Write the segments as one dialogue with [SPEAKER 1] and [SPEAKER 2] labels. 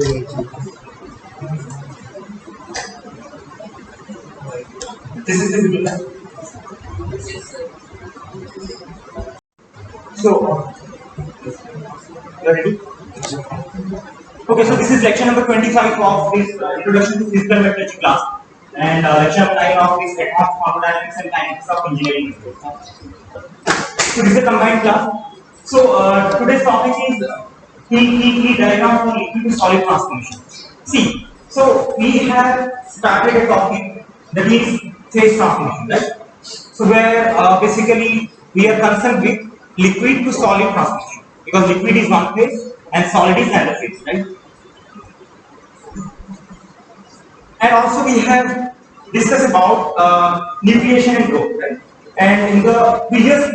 [SPEAKER 1] This is the so you ready? Okay, so this is lecture number 25 of this introduction to physical metallurgy class, and lecture number 9 of this advanced thermodynamics and kinetics of engineering. So this is a combined class. So today's topic is the diagram for liquid to solid transformation. See, so we have started a topic that is phase transformation, right? So where basically we are concerned with liquid to solid transformation, because liquid is one phase and solid is another phase, right? And also we have discussed about nucleation and growth, right? And in the previous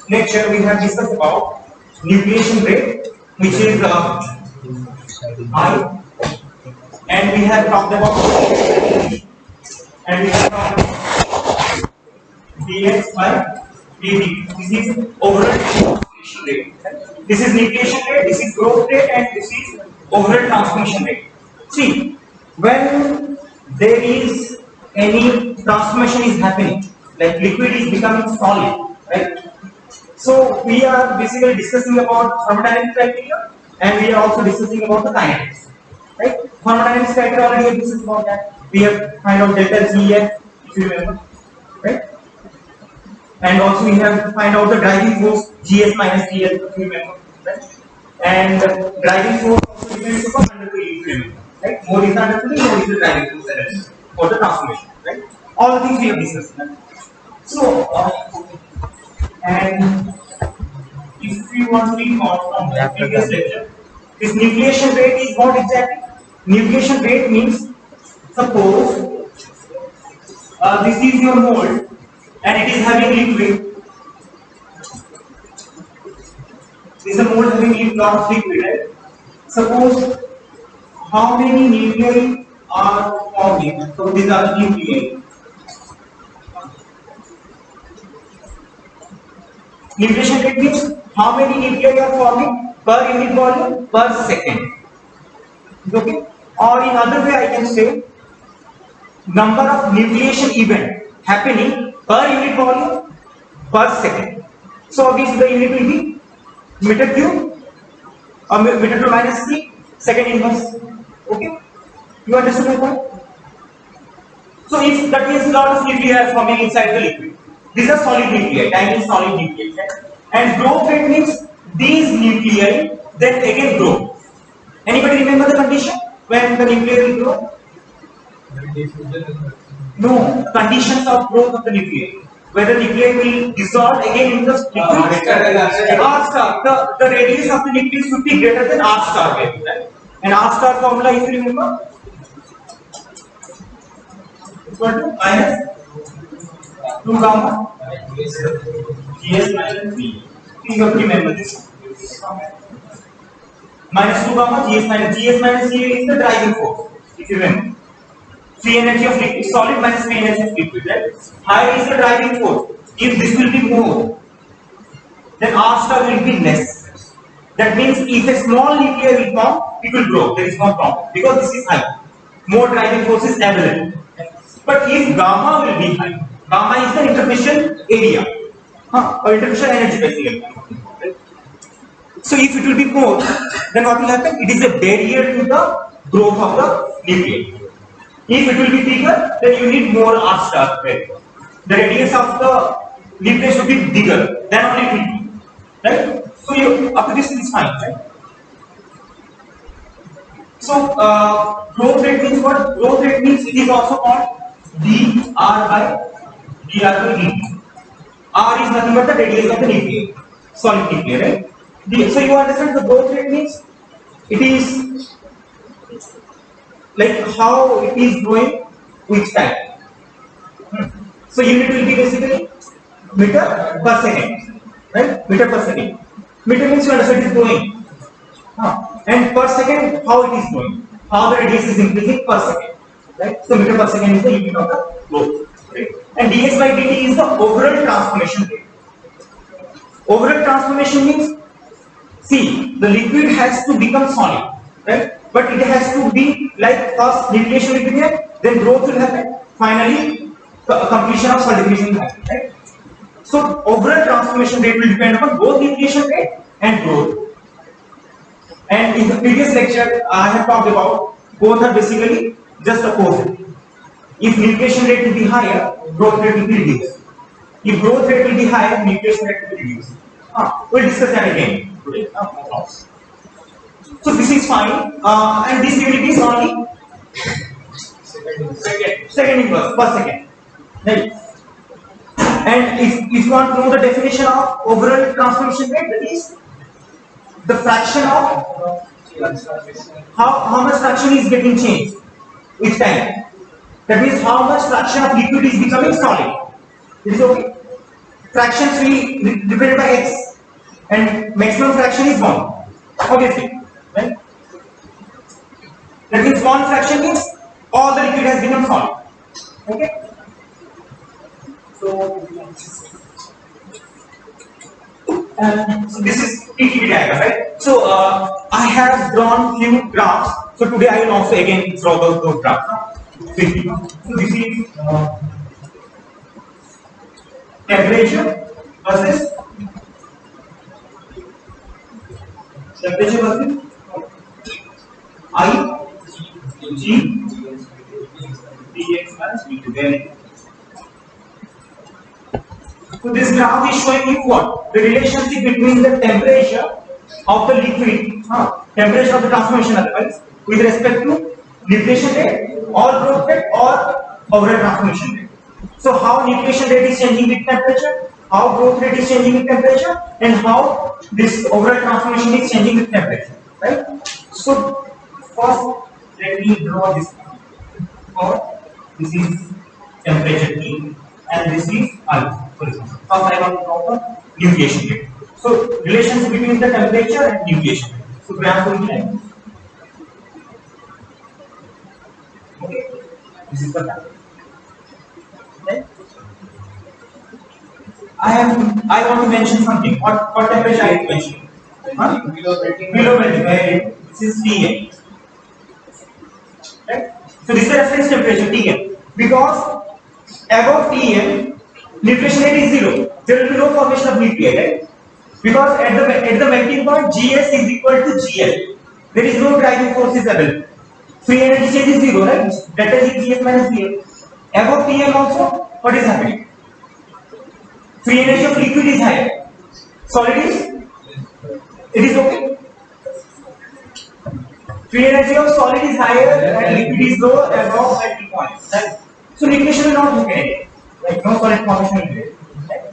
[SPEAKER 1] lecture we have discussed about nucleation rate, which is I, and we have talked about dx by dt. This is overall transformation rate. This is nucleation rate, this is growth rate, and this is overall transformation rate. See, when there is any transformation is happening, like liquid is becoming solid, right? So we are basically discussing about thermodynamic criteria, and we are also discussing about the kinetics, right? Thermodynamics criteria already we discussed about that. We have find out delta Gf, if you remember, right? And also we have to find out the driving force Gs minus Gl, if you remember, right? And driving force also depends upon under the equilibrium, right? More is the under the more is the driving force energy for the transformation, right? All the things we have discussed. Right? So, and if we want to recall from the previous lecture, this nucleation rate is what exactly? Nucleation rate means, suppose this is your mold and it is having liquid. This is a mold having lot of liquid, right? Suppose how many nuclei are forming? So these are the nuclei. Nucleation rate means how many nuclei are forming per unit volume per second. Okay? Or in other way I can say number of nucleation event happening per unit volume per second. So obviously the unit will be meter cube or meter to minus 3 second inverse. Okay? You understand my point? So if that means lot of nuclei are forming inside the liquid. These are solid nuclei, tiny solid nuclei. Right? And growth rate means these nuclei then again grow. Anybody remember the condition when the nuclei will grow? No, conditions of growth of the nuclei. Whether nuclei will dissolve again in the liquid R star. The radius of the nucleus should be greater than R star value. Right? And R star formula, if you remember, equal to minus 2 gamma Gs minus V. You have to remember this. Minus 2 gamma Gs minus G is the driving force, if you remember. Free energy of liquid, solid minus free energy of liquid, right? Higher is the driving force. If this will be more, then R star will be less. That means if a small nuclei will form, it will grow. There is no problem because this is high. More driving force is available. But if gamma will be high, gamma is the interfacial area, or interfacial energy basically. Right? So if it will be more, then what will happen? It is a barrier to the growth of the nuclei. If it will be bigger, then you need more R star value. The radius of the nucleus should be bigger, then only it will be. Right? So you, up to this is fine, right? So growth rate means what? Growth rate means it is also called dr by dt. R is nothing but the radius of the nuclei, solid nuclei, right? So you understand the growth rate means it is like how it is growing with time. So unit will be basically meter per second, right? Meter per second. Meter means you understand it is growing. And per second, how it is growing? How the radius is increasing per second, right? So meter per second is the unit of the growth, right? And dx by dt is the overall transformation rate. Overall transformation means, see, the liquid has to become solid, right? but it has to be like first nucleation will be there, then growth will happen, finally completion of solidification will happen, right? So overall transformation rate will depend upon both nucleation rate and growth. And in the previous lecture, I have talked about both are basically just opposite. If nucleation rate will be higher, growth rate will be reduced. If growth rate will be higher, nucleation rate will be reduced. We'll discuss that again today. So this is fine, and this unit is only second inverse per second. Right? And if you want to know the definition of overall transformation rate, that is the fraction of how much fraction is getting changed each time. That means how much fraction of liquid is becoming solid. It is okay. Fractions we divided by x, and maximum fraction is 1. Obviously, right? That means 1 fraction means all the liquid has become solid. Okay. So this is PTB diagram, right? So I have drawn few graphs. So today I will also again draw those graphs. So this is temperature versus I G dx minus dT. So this graph is showing you what? The relationship between the temperature of the liquid, temperature of the transformation otherwise, with respect to nucleation rate or growth rate or overall transformation rate. So how nucleation rate is changing with temperature, how growth rate is changing with temperature, and how this overall transformation is changing with temperature, right? So first let me draw this for this is temperature T and this is I. For example, first I want to draw the nucleation rate. So relationship between the temperature and nucleation rate. So graph will be like this. Okay, this is the graph. Right? I want to mention something. What temperature I am mentioning? Below melting. This is Tm. Right? So this is the reference temperature Tm. Because above Tm, nucleation rate is 0. There will be no formation of nuclei, right? Because at the melting point, Gs is equal to Gl. There is no driving force is available. Free energy change is 0, right? That is Gs minus Gl. Above Tm also, what is happening? Free energy of liquid is higher. Solid is? It is okay. Free energy of solid is higher and liquid is lower above melting point. Right? So nucleation will not happen. Like no solid formation will be there. Right?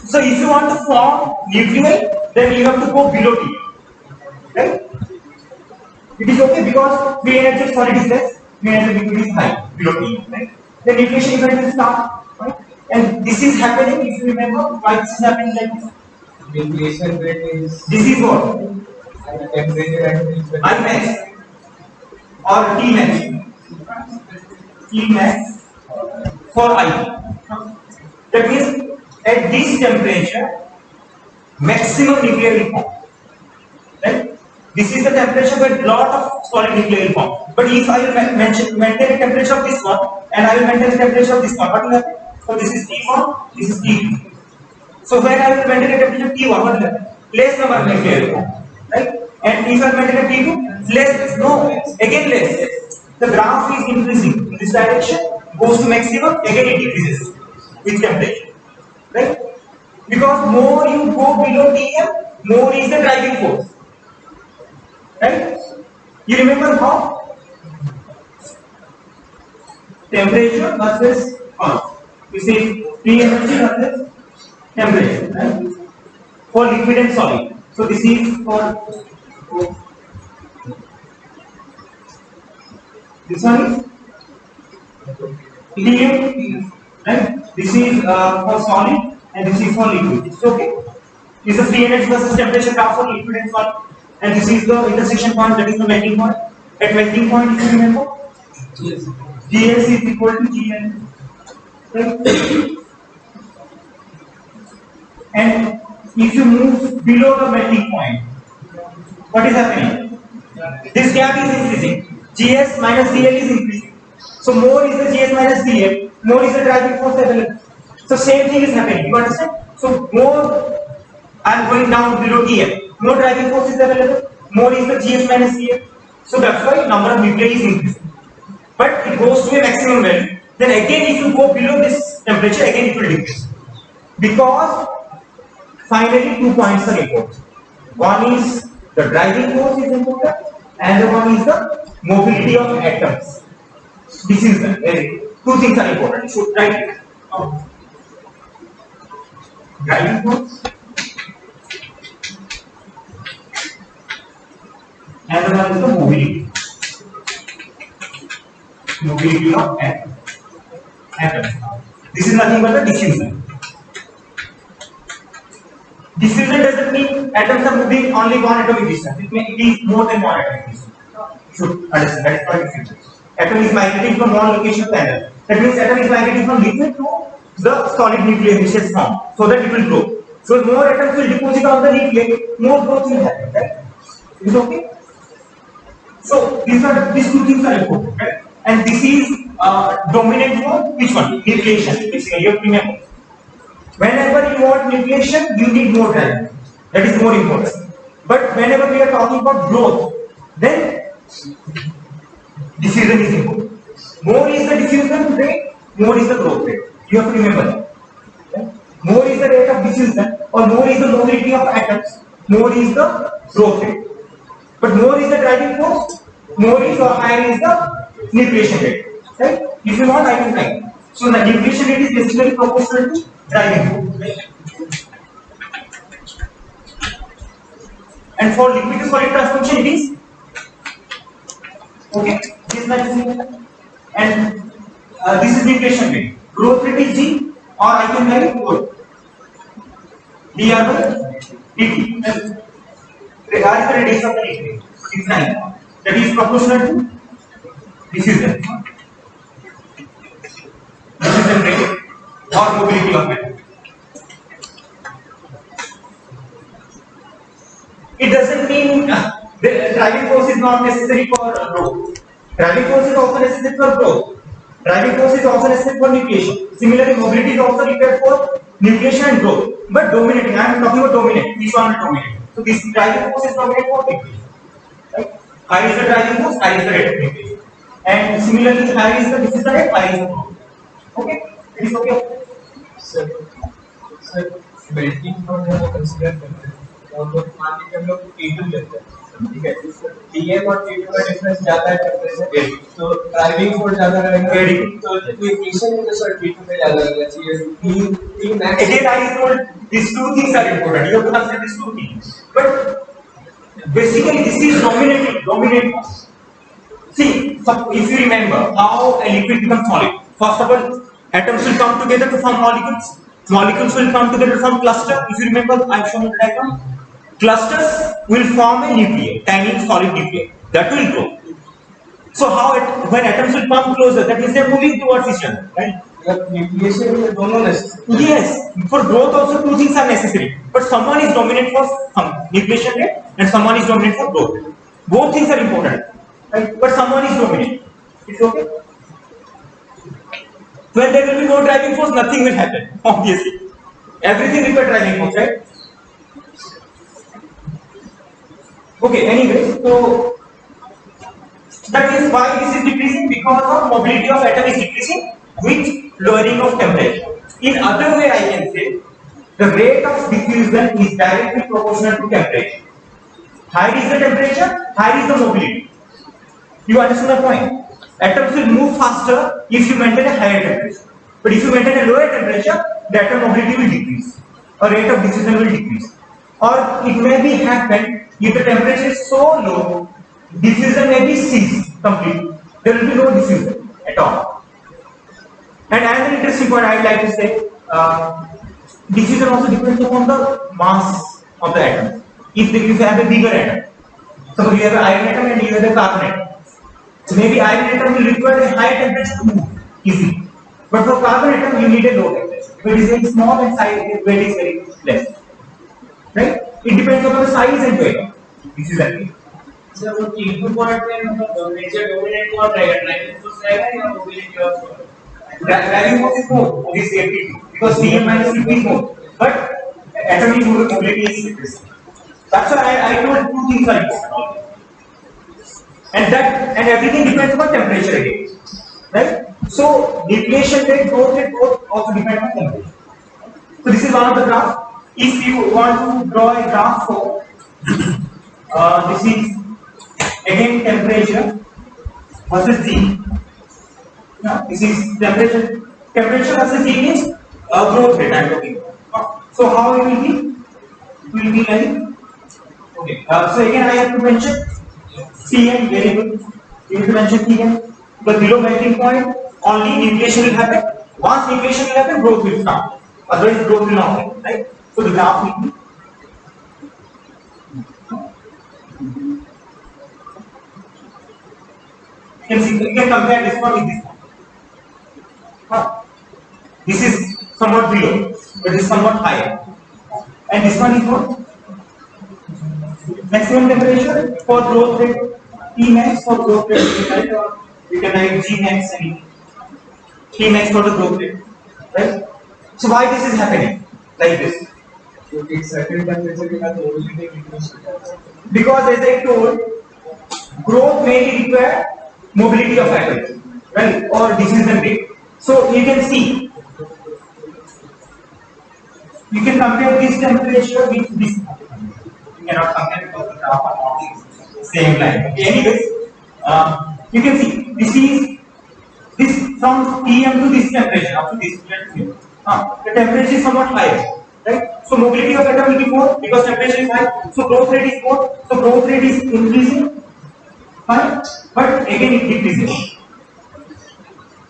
[SPEAKER 1] So if you want to form nuclei, then you have to go below T. Right? It is okay because free energy of solid is less, free energy of liquid is high below T. Right? The nucleation event will start. Right? And this is happening, if you remember, why this is happening like this?
[SPEAKER 2] Nucleation rate is.
[SPEAKER 1] This is what?
[SPEAKER 2] Temperature and
[SPEAKER 1] I max or T max. T max for I. That means at this temperature, maximum nuclei will form. Right? This is the temperature where lot of solid nuclei will form. But if I will maintain the temperature of this one and I will maintain the temperature of this one, what will happen? So this is T1, this is T2. So when I will maintain a temperature T1, what will happen? Less number of nuclei will form. Right? And if I maintain a T2, less, no, again less. The graph is increasing in this direction, goes to maximum, again it decreases with temperature. Right? Because more you go below Tm, more is the driving force. Right? You remember how? Temperature versus mass. You see T energy versus temperature, right? For liquid and solid. So this is for this one is Tm, right? This is for solid and this is for liquid. It's okay. This is the free energy versus temperature graph for liquid and solid, and this is the intersection point, that is the melting point. At melting point, if you remember, Gs is equal to Gn. Right? And if you move below the melting point, what is happening? This gap is increasing. GS minus DL is increasing. So more is the GS minus DL, more is the driving force available. So same thing is happening. You understand? So more I am going down below TL. More driving force is available. More is the GS minus DL. So that's why number of nuclei is increasing. But it goes to a maximum value. Then again, if you go below this temperature, again it will decrease. Because finally 2 points are important. One is the driving force is important, and the one is the mobility of atoms. This is the two things are important. You should write it. Driving force and the one is the mobility. Mobility of atoms. This is nothing but the diffusion. Diffusion doesn't mean atoms are moving only one atomic distance. It is more than one atomic distance. You should understand that is not diffusion. Atom is migrating from one location to another. That means atom is migrating from liquid to the solid nucleus which is formed, so that it will grow. So more atoms will deposit on the nucleus, more growth will happen. Right? Is it okay? So these two things are important, right? And this is dominant for which one? Nucleation. Basically, you have to remember. Whenever you want nucleation, you need more driving. That is more important. But whenever we are talking about growth, then diffusion is important. More is the diffusion rate, more is the growth rate. You have to remember that. Okay? More is the rate of diffusion, or more is the mobility of atoms, more is the growth rate. But more is the driving force, more is or higher is the nucleation rate. Right? If you want, I can write. So the nucleation rate is basically proportional to driving force. Right? And for liquid to solid transformation, it is okay. This is nitrogen, and this is nucleation rate. Growth rate is G, or I can write it dr by dt. Regarding the radius of the nucleus, it's 9. That is proportional to diffusion. Diffusion rate or mobility of matter. It doesn't mean the driving force is not necessary for growth. Driving force is also necessary for growth. Driving force is also necessary for nucleation. Similarly, mobility is also required for nucleation and growth. But dominating, I am talking about dominant. This one is dominant. So this driving force is dominant for nucleation. Right? High is the driving force, high is the rate of nucleation. And similarly, high is the diffusion rate, high is the growth. Okay? It is okay?
[SPEAKER 2] Sir, melting point है वो consider करते हैं और वो मान लीजिए हम लोग T2 लेते हैं ठीक है Tm और T2 का डिफरेंस ज्यादा है टेम्परेचर तो ड्राइविंग फोर्स ज्यादा रहेगा तो इक्वेशन में तो सर T2 पे ज्यादा रहना चाहिए T max
[SPEAKER 1] again I told these two things are important. You have to consider these two things. But basically this is dominant force. See, so if you remember how a liquid becomes solid. First of all, atoms will come together to form molecules. Molecules will come together to form cluster. If you remember, I have shown the diagram. Clusters will form a nuclei, tiny solid nuclei that will grow. So when atoms will come closer, that means they are moving towards each other, right?
[SPEAKER 2] nucleation में दोनों necessary
[SPEAKER 1] Yes, for growth also two things are necessary. But someone is dominant for nucleation rate and someone is dominant for growth rate. Both things are important, right? But someone is dominant. It's okay. When there will be no driving force, nothing will happen. Obviously, everything requires driving force, right? Okay. Anyway, so that is why this is decreasing, because of mobility of atom is decreasing with lowering of temperature. In other way, I can say the rate of diffusion is directly proportional to temperature. Higher is the temperature, higher is the mobility. You understand the point? Atoms will move faster if you maintain a higher temperature. But if you maintain a lower temperature, the atom mobility will decrease, or rate of diffusion will decrease. Or it may be happen if the temperature is so low, diffusion may be ceased completely. There will be no diffusion at all. And another interesting point I would like to say, diffusion also depends upon the mass of the atom. If you have a bigger atom, suppose you have an iron atom and you have a carbon atom, so maybe iron atom will require a high temperature to move easily. But for carbon atom, you need a low temperature. If it is very small and size, weight is very less. Right? It depends upon the size and weight. This is actually.
[SPEAKER 2] Sir वो T2 part में मतलब nature dominate कौन रहेगा, driving force रहेगा या mobility of
[SPEAKER 1] driving force is more, obviously FTP, because Cm minus Cp is more, but atomic mobility is decreasing. That's why I told two things are important. And everything depends on temperature again, right? So deflation rate, growth rate, both also depend on temperature. So this is one of the graph. If you want to draw a graph for this is again temperature versus G. Yeah, this is temperature. Temperature versus G means growth rate I am talking about. So how it will be? It will be like okay. So again I have to mention Cm variable. You need to mention Tm. Because below melting point only nucleation will happen. Once nucleation will happen, growth will start. Otherwise growth will not happen. Right? So the graph will be. You can compare this one with this one. This is somewhat below, but this is somewhat higher. And this one is what? Maximum temperature for growth rate, Tmax for growth rate, right? Or we can write Gmax and Tmax for the growth rate, right? So why this is happening like this?
[SPEAKER 2] certain temperature के बाद mobility increase हो जाता है.
[SPEAKER 1] Because as I told, growth may require mobility of atoms, right? Or diffusion rate. So you can see, you can compare this temperature with this. You cannot compare because the graph are not same line. Okay, anyways, you can see this from Tm to this temperature up to this. The temperature is somewhat higher, right? So mobility of atom will be more because temperature is high. So growth rate is more. So growth rate is increasing, fine. But again it decreases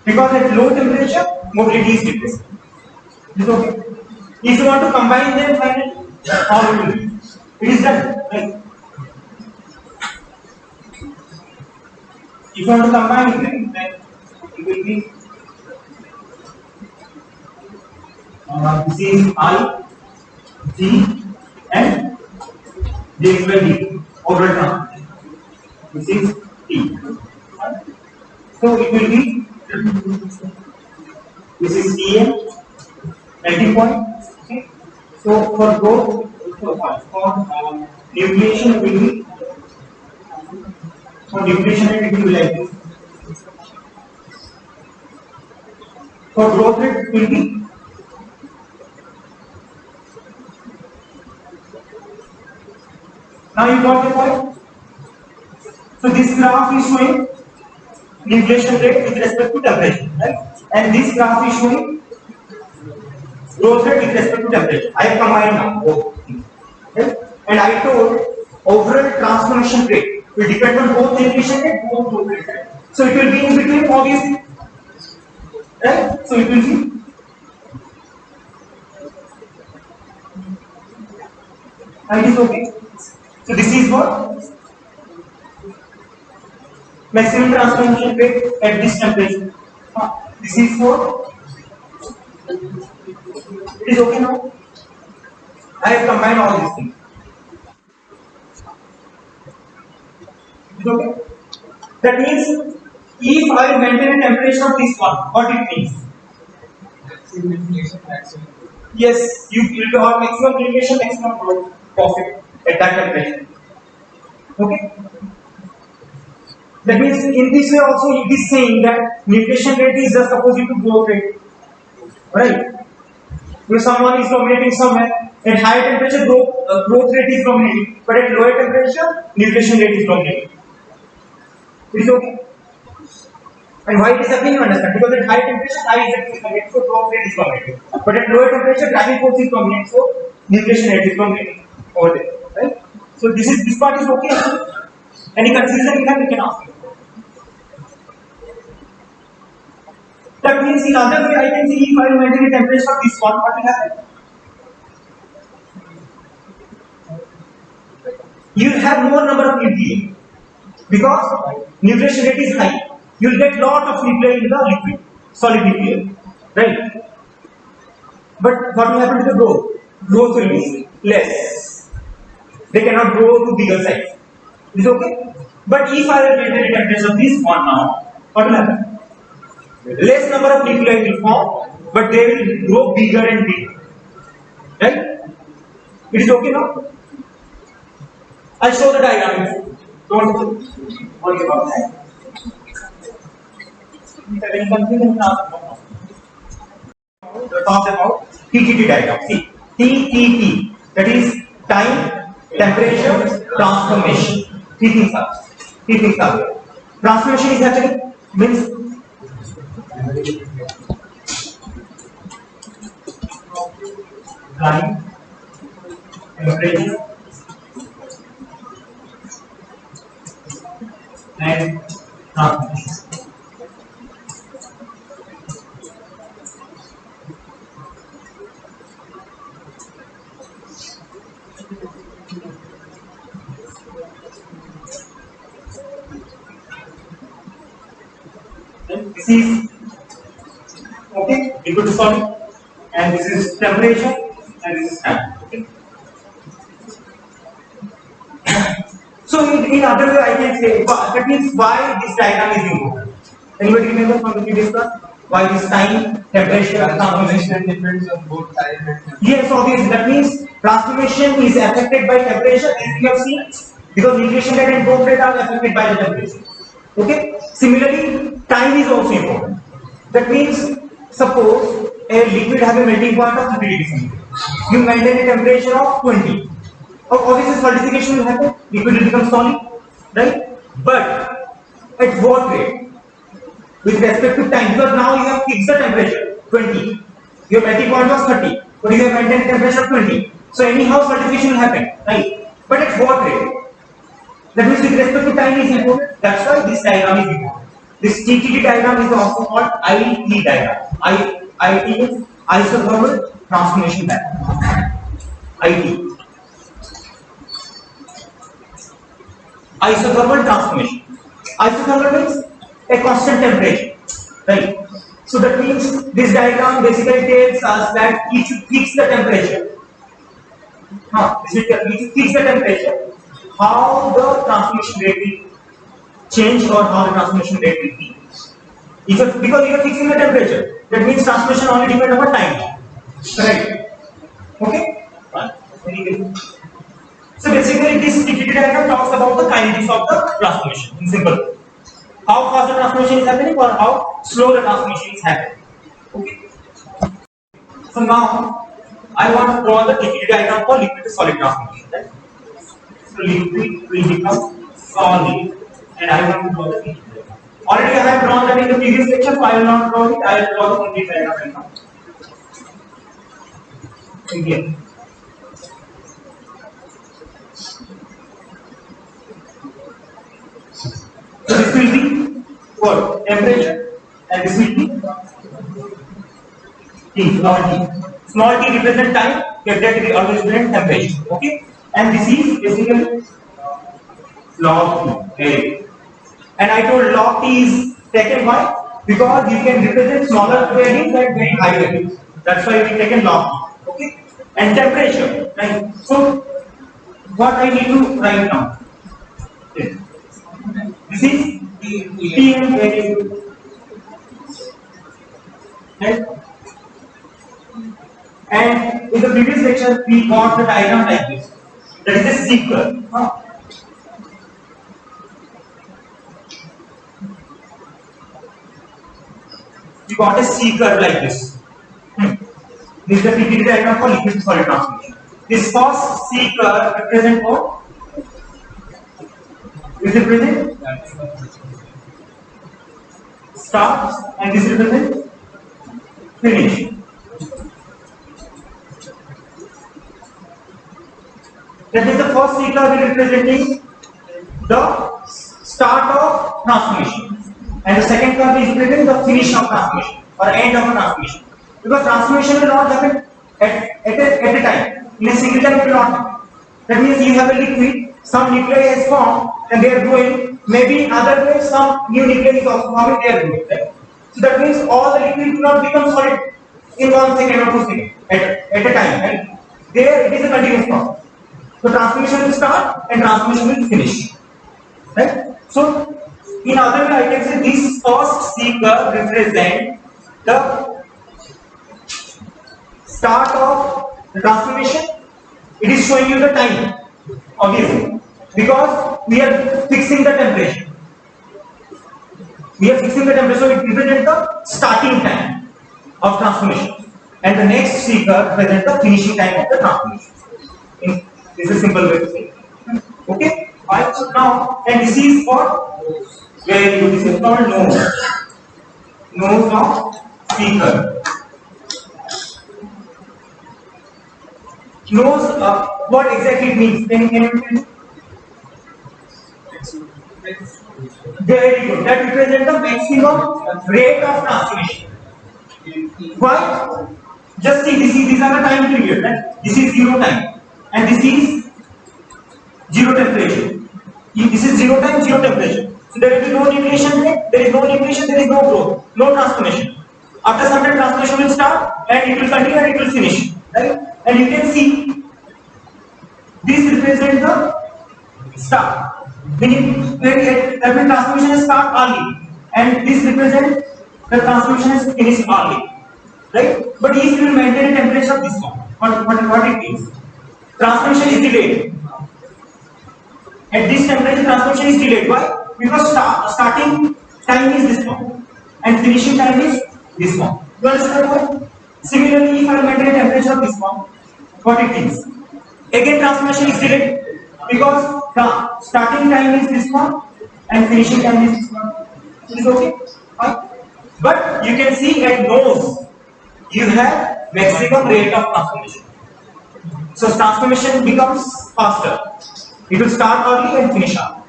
[SPEAKER 1] because at low temperature mobility is decreasing. Is okay. If you want to combine them finally, how it will be? It is done, right? If you want to combine them, then it will be this is I, G, and J is well D, overall transmission. This is T. So it will be this is Tm, melting point. Okay. So for growth, for nucleation it will be for nucleation rate it will be like this. For growth rate it will be now you got the point. So this graph is showing nucleation rate with respect to temperature, right? And this graph is showing growth rate with respect to temperature. I have combined now both. Okay? And I told overall transformation rate will depend on both nucleation rate, both growth rate. Right? So it will be in between, obviously. Right? So it will be and it is okay. So this is what maximum transformation rate at this temperature. This is for it is okay now. I have combined all these things. It is okay. That means if I maintain a temperature of this one, what it means? Yes, you will have maximum nucleation, maximum growth profit at that temperature. Okay. That means in this way also it is saying that nucleation rate is just opposite to growth rate, right? If someone is dominating somewhere, at higher temperature growth rate is dominating, but at lower temperature nucleation rate is dominating. It is okay. And why it is happening you understand? Because at high temperature I is dominating, so growth rate is dominating. But at lower temperature driving force is dominating, so nucleation rate is dominating over there, right? So this part is okay. Any confusion you have, you can ask me. That means in other way I can see if I maintain a temperature of this one, what will happen? You will have more number of nuclei because nucleation rate is high. You will get lot of nuclei in the liquid, solid nuclei, right? But what will happen to the growth? Growth will be less. They cannot grow to bigger size. Is it okay? But if I will maintain a temperature of this one now, what will happen? Less number of nuclei will form, but they will grow bigger and bigger. Right? It is okay now? I'll show the diagram. Don't worry about that. If I have something, talk about TTT diagram. See, TTT, that is time, temperature, transformation. Three things are. Three things are there. Transformation is actually means time, temperature, and transformation. This is okay, liquid to solid, and this is temperature, and this is time. Okay. So in other way, I can say that means why this diagram is important. Anybody remember from the previous class why this time, temperature, transformation
[SPEAKER 2] depends on both time and temperature.
[SPEAKER 1] Yes, obviously that means transformation is affected by temperature, as we have seen, because nucleation rate and growth rate are affected by the temperature. Okay. Similarly, time is also important. That means suppose a liquid has a melting point of 30 degrees centigrade. You maintain a temperature of 20. Obviously, solidification will happen. Liquid will become solid, right? But at what rate? With respect to time, because now you have fixed the temperature 20. Your melting point was 30, but you have maintained a temperature of 20. So anyhow, solidification will happen, right? But at what rate? That means with respect to time is important. That's why this diagram is important. This TTT diagram is also called IT diagram. IT is isothermal transformation diagram. IT. Isothermal transformation. Isothermal means a constant temperature, right? So that means this diagram basically tells us that it should fix the temperature. It should fix the temperature. How the transformation rate will change or how the transformation rate will be. Because you are fixing the temperature, that means transformation only depends on time, right? Okay. So basically, this TTT diagram talks about the kinetics of the transformation in simple. How fast the transformation is happening or how slow the transformation is happening. Okay. So now I want to draw the TTT diagram for liquid to solid transformation. Right? So liquid will become solid, and I want to draw the TTT diagram. Already I have drawn that in the previous lecture, so I will not draw it. I will draw the TTT diagram right now. Again. So this will be what? Temperature, and this will be T, small t. Small t represent time, capital T always represent temperature. Okay, and this is basically log t. Okay. And I told log t is taken why? Because you can represent smaller values and very high values. That's why we taken log t. Okay, and temperature. Right. So what I need to write now? Okay. This is Tm value, right? And in the previous lecture, we got the diagram like this. That is a seeker. We got a seeker like this. This is the TTT diagram for liquid to solid transformation. This first seeker represents what? Is it present? Start, and this represents finish. That is the first seeker will representing the start of transformation, and the second curve is representing the finish of transformation or end of a transformation. Because transformation will not happen at a time. In a single time, it will not happen. That means you have a liquid, some nuclei is formed and they are growing. Maybe in other way, some new nuclei is also forming, they are growing. Right? So that means all the liquid will not become solid in 1 second or 2 seconds at a time. Right? There it is a continuous process. So transformation will start and transformation will finish. Right? So, in other way, I can say this first C curve represent the start of the transformation. It is showing you the time, obviously, because we are fixing the temperature. We are fixing the temperature, so it represents the starting time of transformation. And the next C curve represents the finishing time of the transformation. This is a simple way to say. Okay? Fine. So now, and this is for where you, this is called nose. Nose of C curve. Nose, what exactly it means? Can you tell me? Very good. That represents the maximum rate of transformation. Why? Just see, these are the time period. Right? This is zero time, and this is zero temperature. This is zero time, zero temperature. So there will be no nucleation rate, there is no nucleation, there is no growth, no transformation. After some time, transformation will start, and it will continue, and it will finish. Right? And you can see this represents the start. Meaning that when transformation start early, and this represents the transformation is finished early. Right? But if you will maintain a temperature of this one, what it means? Transformation is delayed. At this temperature, transformation is delayed. Why? Because starting time is this one, and finishing time is this one. You understand why? Similarly, if I maintain a temperature of this one, what it means? Again, transformation is delayed because the starting time is this one and finishing time is this one. Is okay? Fine. But you can see at nose, you have maximum rate of transformation. So transformation becomes faster. It will start early and finish early.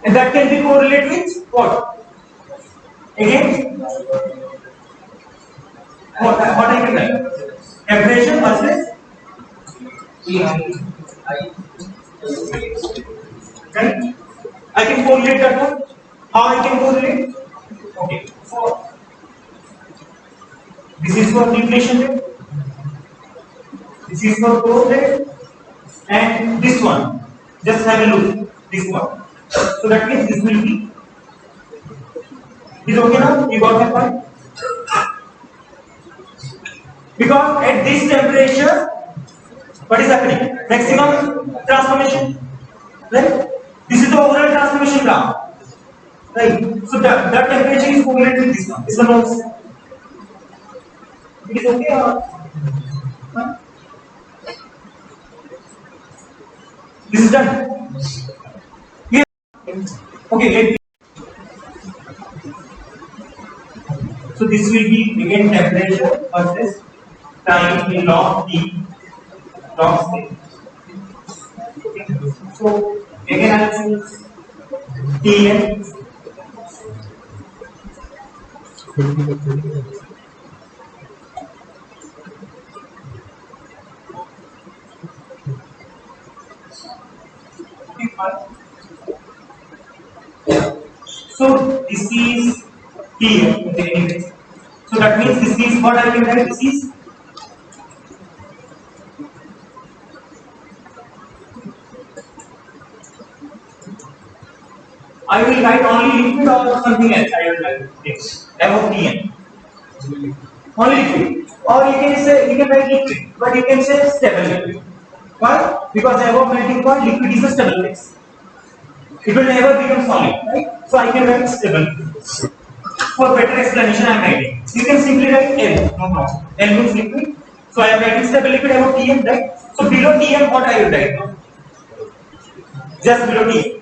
[SPEAKER 1] And that can be correlated with what? Again, what I can write? Temperature versus right? I can correlate that one. How I can correlate? Okay. So this is for nucleation rate. This is for growth rate. And this one, just have a look. This one. So that means this will be. Is okay now? You got that point? Because at this temperature, what is happening? Maximum transformation. Right? This is the overall transformation graph. Right? So that temperature is correlated with this one. This one also. It is okay or? Huh? This is done. Yeah. Okay. So this will be again temperature versus time in log T, log space. So again I will choose Tn. So this is Tn. Okay. So that means this is what I can write. This is I will write only liquid or something else. I will write this above Tn. Only liquid. Or you can write liquid, but you can say stable liquid. Why? Because above melting point, liquid is a stable phase. It will never become solid, right? So I can write stable liquid. For better explanation, I am writing. You can simply write L. No problem. L means liquid. So I am writing stable liquid above Tn, right? So below Tn, what I will write now? Just below Tn.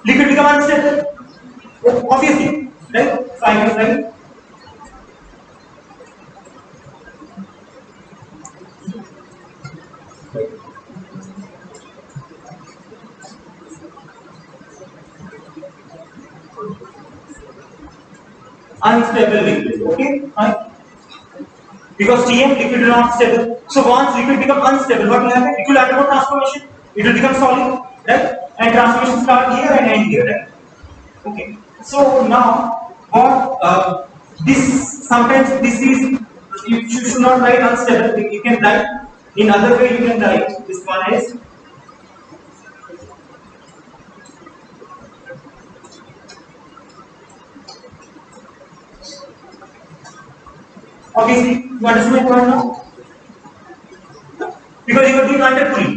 [SPEAKER 1] Liquid become unstable. Obviously, right? So I can write unstable liquid. Okay, fine. Because Tm liquid is not stable. So once liquid become unstable, what will happen? It will undergo transformation. It will become solid, right? And transformation start here and end here, right? Okay. So now what this sometimes this is you should not write unstable. You can write in other way. You can write this one is Obviously, you understand my point now? Because you are doing undercooling.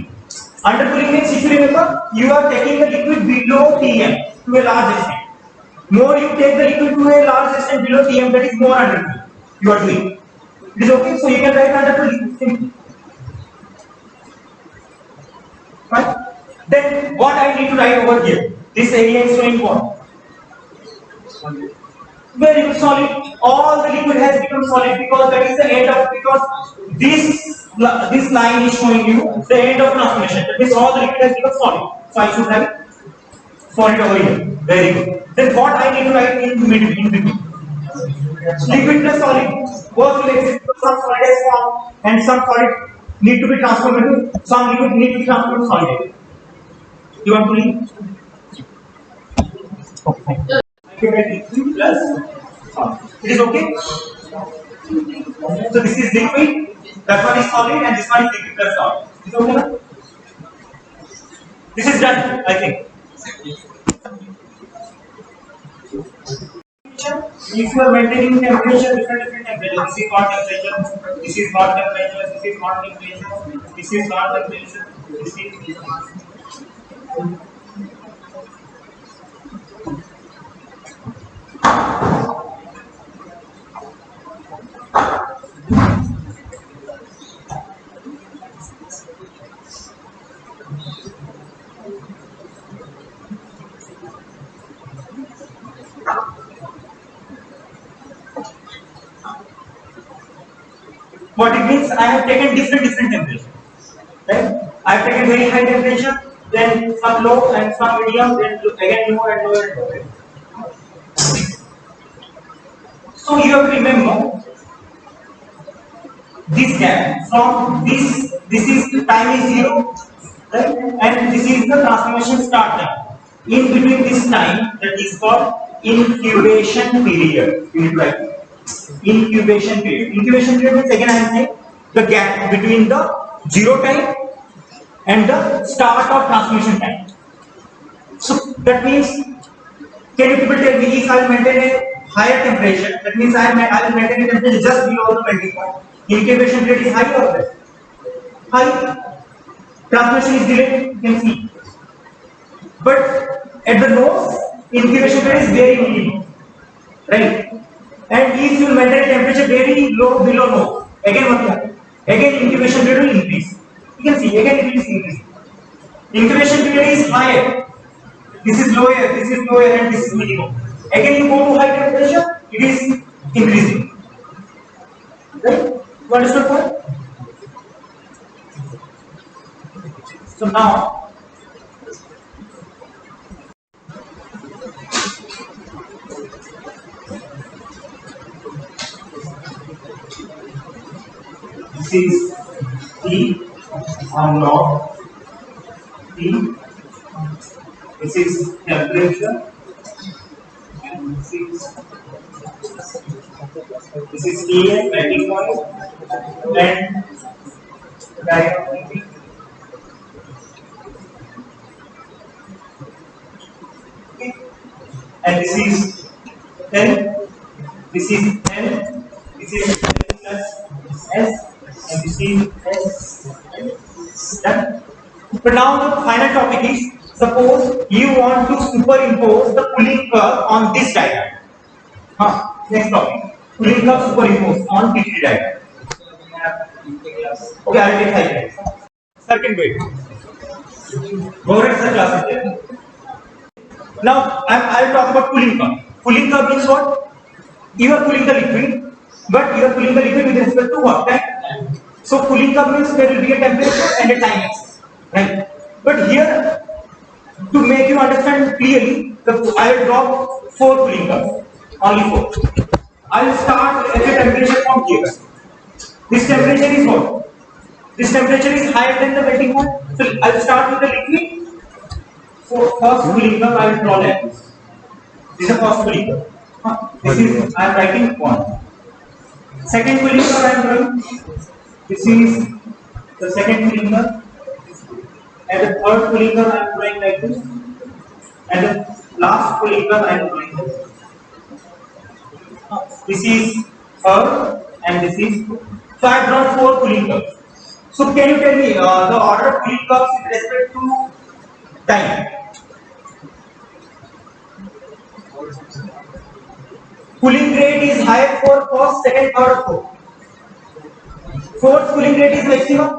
[SPEAKER 1] Undercooling means, if you remember, you are taking the liquid below Tm to a large extent. More you take the liquid to a large extent below Tm, that is more undercooling you are doing. It is okay, so you can write undercooling simply. Fine. Then what I need to write over here? This area is showing what? Very good, solid. All the liquid has become solid because that is the end of, because this line is showing you the end of transformation. That means all the liquid has become solid. So I should write solid over here. Very good. Then what I need to write in between? Liquid plus solid. Both will exist because some solid is formed and some solid need to be transformed into, some liquid need to be transformed into solid. You want to leave? Okay. Liquid plus solid. It is okay? So this is liquid, that one is solid, and this one is liquid plus solid. Is it okay now? This is done, I think. If you are maintaining temperature, different temperature, this is hot temperature, this is hot temperature, this is hot temperature, this is hot temperature, this is what it means. I have taken different temperature. Right? I have taken very high temperature, then some low and some medium, then again low and lower and lower. So you have to remember this gap from this is time is 0, right? And this is the transformation start time. In between this time, that is called incubation period. You need to write incubation period. Incubation period means, again I am saying, the gap between the 0 time and the start of transformation time. So that means, can you people tell me, if I will maintain a higher temperature, that means I will maintain a temperature just below the melting point. Incubation period is high or less? High. Transformation is delayed, you can see. But at the nose, incubation period is very minimum, right? And if you maintain a temperature very low below nose, again what happens? Again incubation period will increase. You can see again it is increasing. Incubation period is higher. This is lower, and this is minimum. Again you go to high temperature, it is increasing. Right? You understood point? So now this is T on log T. This is temperature, and this is Tn, melting point, and diameter. Okay. And this is L, this is L, this is L plus S, and this is S. Done. But now the final topic is, suppose you want to superimpose the cooling curve on this diagram. Next topic. Cooling curve superimposed on PPT diagram. Okay, I will take 5 minutes. Second way. Government sir class is there. Now I will talk about cooling curve. Cooling curve means what? You are cooling the liquid, but you are cooling the liquid with respect to what? Time. So cooling curve means there will be a temperature and a time axis, right? But here, to make you understand clearly, I will draw 4 cooling curves, only 4. I will start at a temperature from here. This temperature is what? This temperature is higher than the melting point. So I will start with the liquid. So first cooling curve I will draw like this. This is the first cooling curve. This is, I am writing 1. Second cooling curve I am drawing. This is the second cooling curve. And the third cooling curve I am drawing like this. And the last cooling curve I am drawing like this. This is third and this is flow. So I have drawn 4 cooling curves. So can you tell me the order of cooling curves with respect to time? Cooling rate is higher for first, second, third, fourth. Fourth cooling rate is maximum.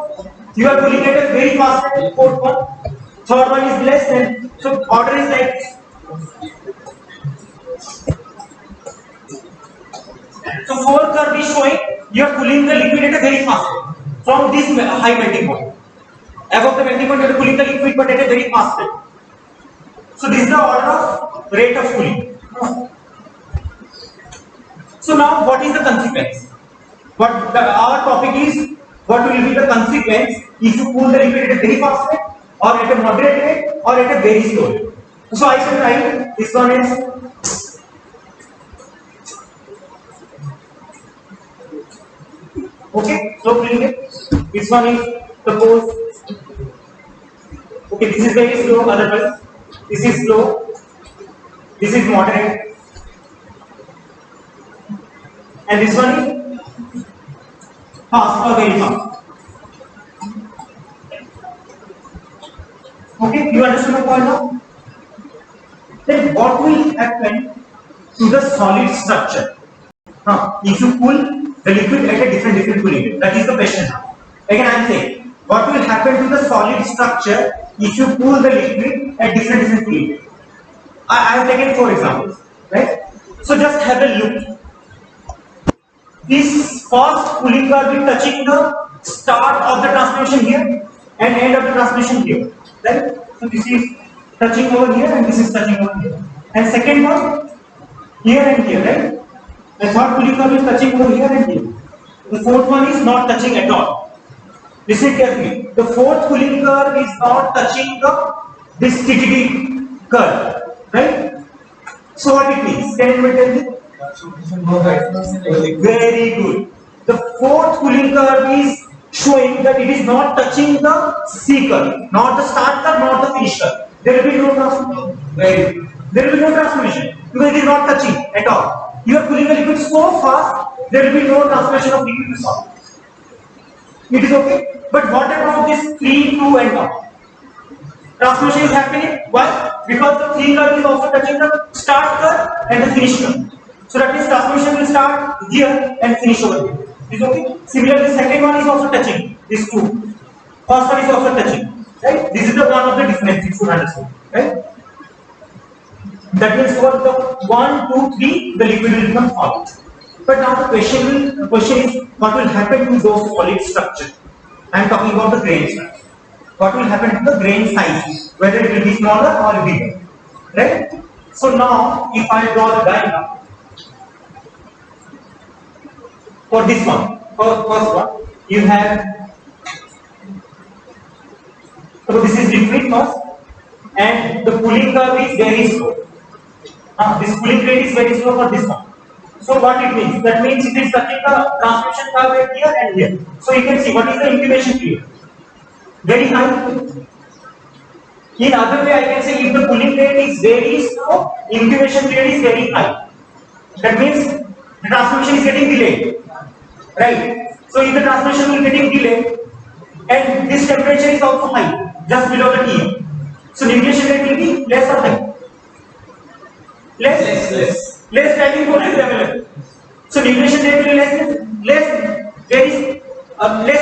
[SPEAKER 1] Your cooling rate is very fast. Fourth one, third one is less than. So order is like this. So fourth curve is showing you are cooling the liquid at a very fast rate from this high melting point. Above the melting point, you are cooling the liquid but at a very fast rate. So this is the order of rate of cooling. So now what is the consequence? Our topic is what will be the consequence if you cool the liquid at a very fast rate or at a moderate rate or at a very slow rate. So I can write this one is okay, slow cooling rate. This one is suppose okay, this is very slow, otherwise this is slow, this is moderate, and this one is fast or very fast. Okay, you understand the point now? Then what will happen to the solid structure? If you cool the liquid at a different cooling rate, that is the question now. Again, I am saying, what will happen to the solid structure if you cool the liquid at different cooling rate? I have taken 4 examples, right? So just have a look. This first cooling curve is touching the start of the transmission here and end of the transmission here, right? So this is touching over here and this is touching over here. And second one here and here, right? The third cooling curve is touching over here and here. The fourth one is not touching at all. Listen carefully. The fourth cooling curve is not touching this TTD curve, right? So what it means? Can you tell me? Very good. The fourth cooling curve is showing that it is not touching the C curve, not the start curve, not the finish curve. There will be no transmission. There will be no transmission because it is not touching at all. You are cooling the liquid so fast, there will be no transmission of liquid to solid. It is okay. But what about this 3, 2 and 1? Transmission is happening. Why? Because the 3 curve is also touching the start curve and the finish curve. So that means transmission will start here and finish over here. Is okay. Similarly, second one is also touching this 2. First one is also touching. Right? This is the one of the difference you should understand. Right? That means for the 1, 2, 3, the liquid will become solid. But now the question is what will happen to those solid structures? I am talking about the grain structure. What will happen to the grain size? Whether it will be smaller or bigger. Right? So now if I draw the diagram for this one, for first one, you have, so this is liquid first and the cooling curve is very slow. This cooling rate is very slow for this one. So what it means? That means it is touching the transmission curve here and here. So you can see what is the incubation period? Very high. In other way, I can say if the cooling rate is very slow, incubation period is very high. That means the transmission is getting delayed. Right? So if the transmission is getting delayed and this temperature is also high, just below the TM. So nucleation rate will be less or high? Less timing force is available. So nucleation rate will be less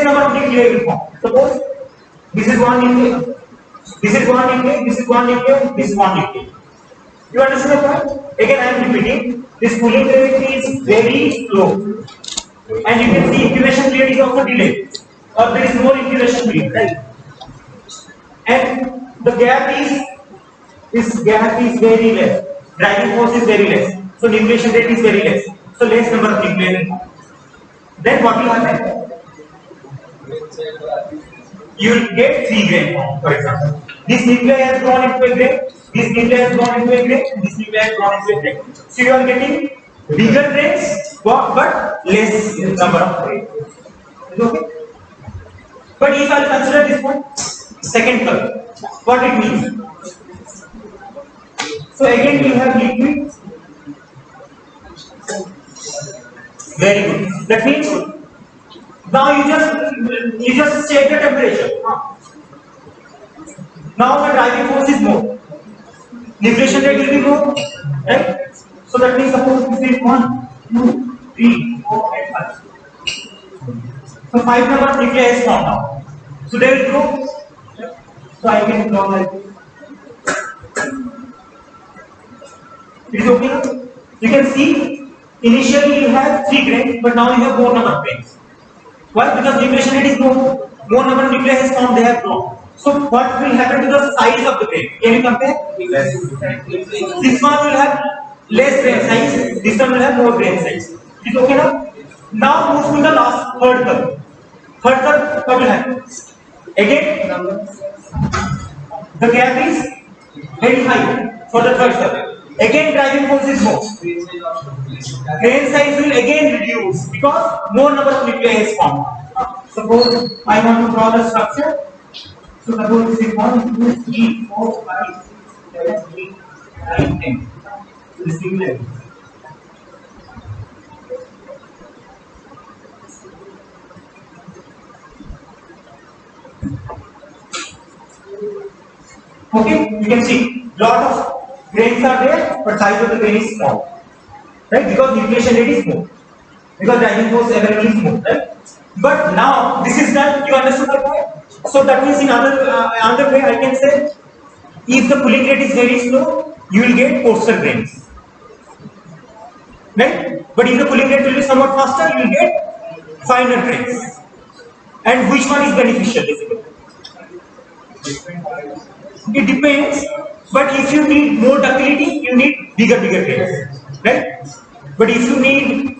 [SPEAKER 1] number of nuclei will form. Suppose this is one nuclei, this is one nuclei, this is one nuclei, this is one nuclei. You understand the point? Again, I am repeating. This cooling rate is very slow, and you can see incubation period is also delayed, or there is more incubation period, right? And the gap is very less. Driving force is very less. So nucleation rate is very less. So less number of nuclei. Then what will happen? You will get 3 grain form, for example. This nuclei has gone into a grain, this nuclei has gone into a grain, this nuclei has gone into a grain. So you are getting bigger grains but less number of grains. Okay? But if I consider this one, second curve, what it means? So again you have liquid. Very good. That means now you just check the temperature. Now the driving force is more. Nucleation rate will be more, right? So that means suppose this is 1, 2, 3, 4, and 5. So 5 number of nuclei is formed now. So they will grow. So I can draw like this. It is okay now? You can see initially you have 3 grains, but now you have more number of grains. Why? Because nucleation rate is more number of nuclei has formed, they have grown. So what will happen to the size of the grain? Can you compare? This one will have less grain size, this one will have more grain size. Is okay now? Now move to the last third curve. Third curve, what will happen? Again, the gap is very high for the third curve. Again, driving force is more. Grain size will again reduce because more number of nuclei is formed. Suppose I want to draw the structure. So suppose this is 1, 2, 3, 4, 5, 6, 7, 8, 9, 10. This is level. Okay, you can see lot of grains are there, but size of the grain is small, right? Because nucleation rate is more, because driving force available is more, right? But now this is done. You understood the point? So that means in another way I can say, if the pulling rate is very slow, you will get coarser grains, right? But if the pulling rate will be somewhat faster, you will get finer grains. And which one is beneficial basically? It depends. But if you need more ductility, you need bigger grains, right? But if you need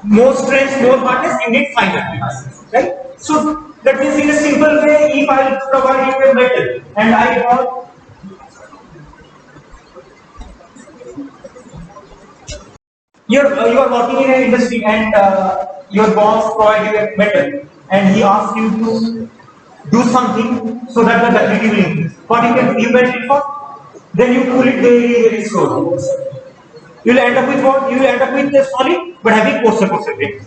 [SPEAKER 1] more strength, more hardness, you need finer grains, right? So that means in a simple way, if I provide you a metal and I want you are working in an industry and your boss provides you a metal and he asks you to do something so that the ductility will increase. What you melt it for? Then you cool it very slowly. You will end up with what? You will end up with a solid but having coarser grains.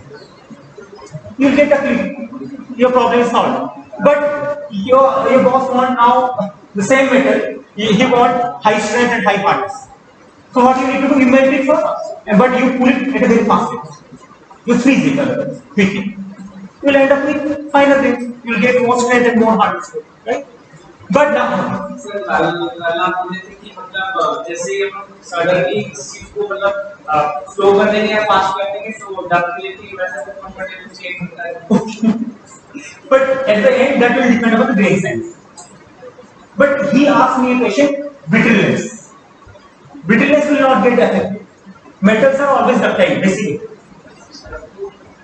[SPEAKER 1] You will get ductility. Your problem is solved. But your boss wants now the same metal. He wants high strength and high hardness. So what you need to do? You melt it first, but you pull it at a very fast rate. You freeze it quickly. You will end up with finer grains. You will get more strength and more hardness, right? But now,
[SPEAKER 2] sir कल आप बोले थे कि मतलब जैसे हम suddenly इस चीज को मतलब स्लो कर देंगे या फास्ट कर देंगे तो डक्टिलिटी वैसे तो कंफर्टेबल चेंज होता है.
[SPEAKER 1] But at the end, that will depend on the grain size. But he asked me a question: brittleness. Brittleness will not get affected. Metals are always ductile, basically.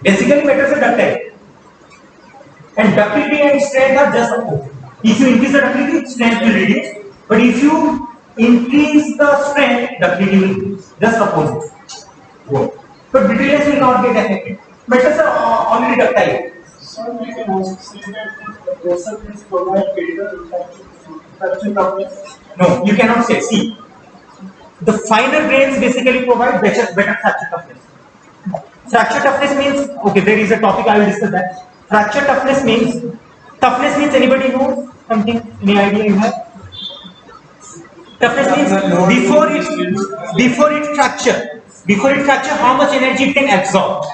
[SPEAKER 1] Basically, metals are ductile. And ductility and strength are just opposite. If you increase the ductility, strength will reduce. But if you increase the strength, ductility will reduce. Just opposite. But brittleness will not get affected. Metals are already ductile.
[SPEAKER 3] So we can also say that the process is provide greater fracture toughness.
[SPEAKER 1] No, you cannot say. See, the finer grains basically provide better fracture toughness. Fracture toughness means, okay, there is a topic I will discuss that. Fracture toughness means anybody knows something? Any idea you have? Toughness means before it fracture, how much energy it can absorb.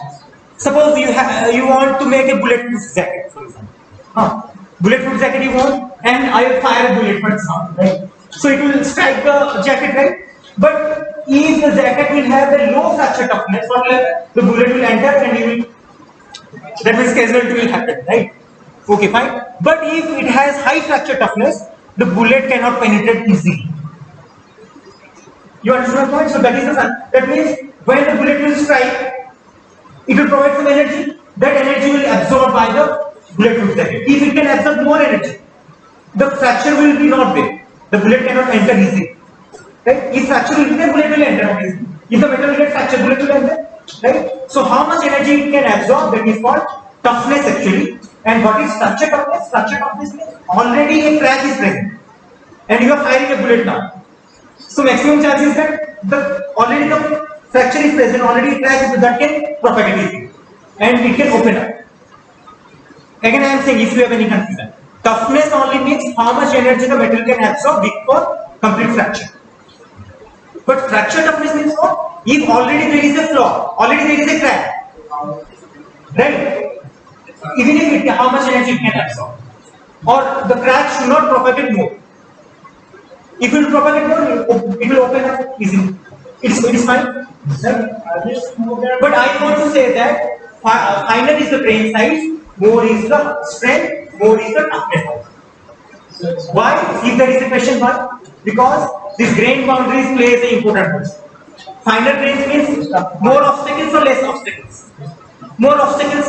[SPEAKER 1] Suppose you want to make a bulletproof jacket, for example. Bulletproof jacket you want, and I will fire a bullet, for example, right? So it will strike the jacket, right? But if the jacket will have a low fracture toughness, the bullet will enter and that means casualty will happen, right? Okay, fine. But if it has high fracture toughness, the bullet cannot penetrate easily. You understand my point? So that means when the bullet will strike, it will provide some energy. That energy will absorb by the bulletproof jacket. If it can absorb more energy, the fracture will be not there. The bullet cannot enter easily. Right? If fracture will be there, bullet will enter easily. If the metal will get fractured, bullet will enter. Right? So how much energy it can absorb, that is called toughness actually. And what is fracture toughness? Fracture toughness means already a crack is present and you are firing a bullet now. So maximum chance is that already the fracture is present already, crack that can propagate easily and it can open up. Again, I am saying if you have any confusion, toughness only means how much energy the metal can absorb for complete fracture. But fracture toughness means what? If already there is a flaw, already there is a crack, right? Even if it, how much energy it can absorb, or the crack should not propagate more. If it will propagate more, it will open up easily. It is fine. But I want to say that finer is the grain size, more is the strength, more is the toughness. Why? If there is a question why? Because this grain boundaries plays an important role. Finer grains means more obstacles or less obstacles. More obstacles,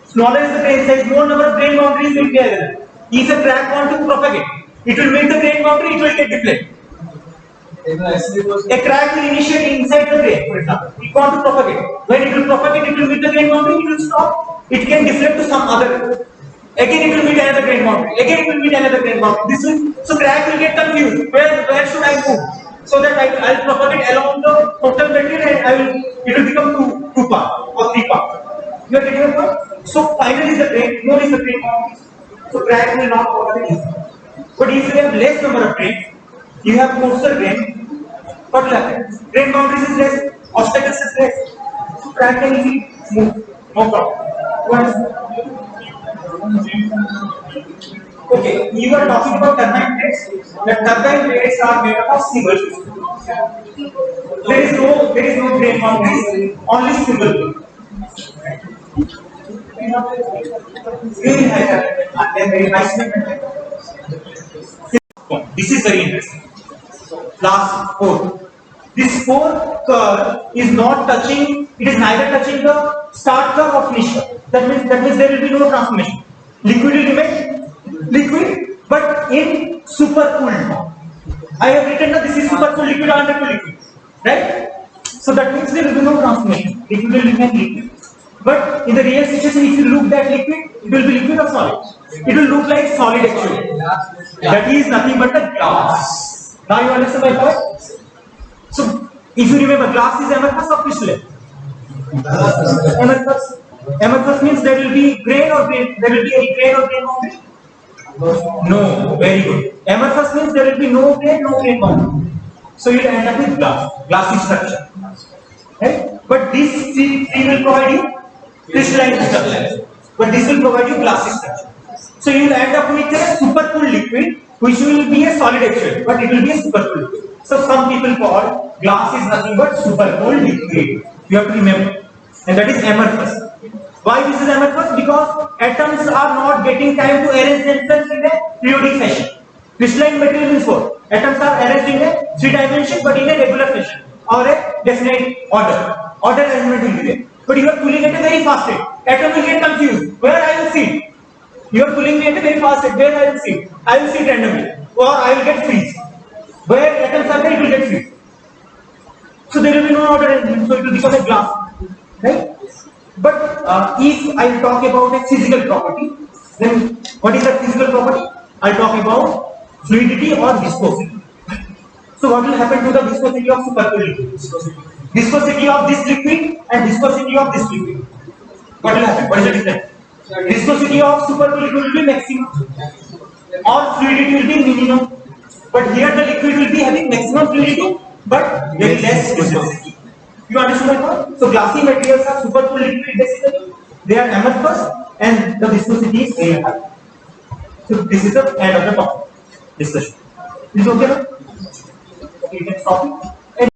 [SPEAKER 1] smaller is the grain size, more number of grain boundaries will be available. If a crack want to propagate, it will meet the grain boundary, it will get deflated. A crack will initiate inside the grain, for example. It want to propagate. When it will propagate, it will meet the grain boundary, it will stop. It can deflect to some other. Again, it will meet another grain boundary. Again, it will meet another grain boundary. This will, so crack will get confused. Where should I move? So that I will propagate along the total material and it will become two parts or three parts. You are getting the point? So final is the grain, more is the grain boundary. So crack will not propagate easily. But if you have less number of grains, you have coarser grain, what will happen? Grain boundaries is less, obstacles is less, so crack can easily move, no problem. Okay, you are talking about turbine blades. The turbine blades are made up of single piece. There is no grain boundaries, only single piece. Very high, very nice. This is very interesting. Last fourth. This fourth curve is not touching, it is neither touching the start curve or finish curve. That means there will be no transformation. Liquid will remain liquid, but in supercooled form. I have written that this is supercooled liquid or undercooled liquid, right? So that means there will be no transformation. Liquid will remain liquid. But in the real situation, if you look at liquid, it will be liquid or solid. It will look like solid actually. That is nothing but the glass. Now you understand my point? So if you remember, glass is amorphous or crystalline? Amorphous. Amorphous means there will be grain or grain. There will be any grain or grain boundary? No. Very good. Amorphous means there will be no grain boundary. So you will end up with glassy structure. Right? But this three will provide you crystalline structure. But this will provide you glassy structure. So you will end up with a supercooled liquid, which will be a solid actually, but it will be a supercooled liquid. So some people call glass is nothing but supercooled liquid. You have to remember, and that is amorphous. Why this is amorphous? Because atoms are not getting time to arrange themselves in a periodic fashion. Crystalline material means what? Atoms are arranged in a 3 dimension, but in a regular fashion or a definite order. Order arrangement will be there. But you are cooling at a very fast rate. Atom will get confused. Where I will see? You are cooling me at a very fast rate. Where I will see? I will see randomly, or I will get freeze. Where atoms are there, it will get freeze. So there will be no order arrangement. So it will become a glass, right? But if I talk about a physical property, then what is that physical property? I talk about fluidity or viscosity. So what will happen to the viscosity of supercooled liquid? Viscosity of this liquid and viscosity of this liquid. What will happen? What is the difference? Viscosity of supercooled liquid will be maximum, or fluidity will be minimum. But here the liquid will be having maximum fluidity, but very less viscosity. You understand my point? So glassy materials are supercooled liquid basically. They are amorphous and the viscosity is very high. So this is the end of the topic discussion. Is it okay now? Okay, next topic.